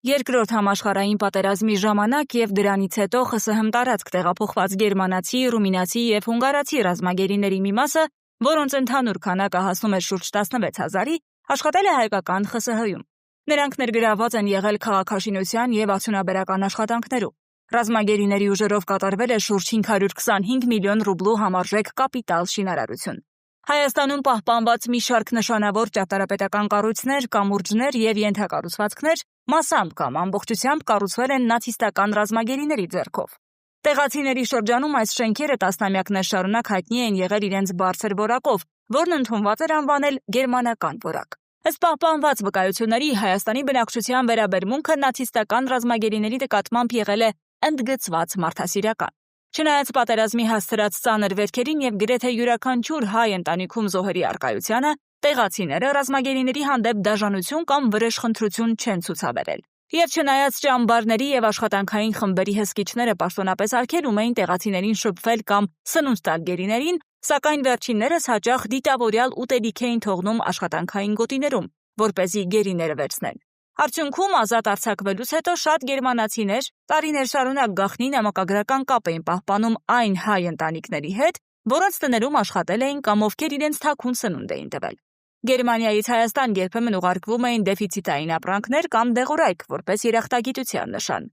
Երկրորդ համաշխարհային պատերազմի ժամանակ եւ դրանից հետո ԽՍՀՄ տարածք տեղափոխված գերմանացի, ռումինացի եւ հունգարացի ռազմագերիների մի մասը, որոնց ընդհանուր քանակը հասնում է շուրջ 16,000-ի, աշխատել է հայկական ԽՍՀ-ում։ Նրանք ներգրավված են եղել քաղաքաշինության եւ արդյունաբերական աշխատանքներում։ Ռազմագերիների ուժերով կատարվել է շուրջ 525 միլիոն ռուբլու համարժեք կապիտալ շինարարություն։ Հայաստանում պահպանված մի շարք նշանավոր ճարտարապետական կառույցներ, կամուրջներ եւ ենթակառուցվածքներ մասամբ կամ ամբողջությամբ կառուցվել են նացիստական ռազմագերիների ձեռքով։ Տեղացիների շրջանում այս շենքերը տասնամյակներ շարունակ հայտնի են եղել իրենց բարձր որակով, որն ընդունված էր անվանել գերմանական որակ։ Ըստ պահպանված վկայությունների Հայաստանի բնակչության վերաբերմունքը նացիստական ռազմագերիների նկատմամբ եղել է ընդգծված մարդասիրական։ Չնայած պատերազմի հասցրած ծանր վերքերին եւ գրեթե յուրաքանչյուր հայ ընտանիքում զոհերի առկայությանը, տեղացիները ռազմագերիների հանդեպ դաժանություն կամ վրեժխնդրություն չեն ցուցաբերել։ Եվ չնայած ճամբարների եւ աշխատանքային խմբերի հսկիչները պաշտոնապես արգելում էին տեղացիներին շփվել կամ սնունդ տալ գերիներին, սակայն վերջիններս հաճախ դիտավորյալ ուտելիք էին թողնում աշխատանքային գոտիներում, որպեսզի գերիները վերցնեն։ Արդյունքում ազատ արձակվելուց հետո շատ գերմանացիներ տարիներ շարունակ գաղտնի նամակագրական կապ էին պահպանում այն հայ ընտանիքների հետ, որոնց տներում աշխատել էին կամ ովքեր իրենց թաքուն սնունդ էին տվել։ Գերմանիայից Հայաստան երբեմն ուղարկվում էին դեֆիցիտային ապրանքներ կամ դեղորայք որպես երախտագիտության նշան։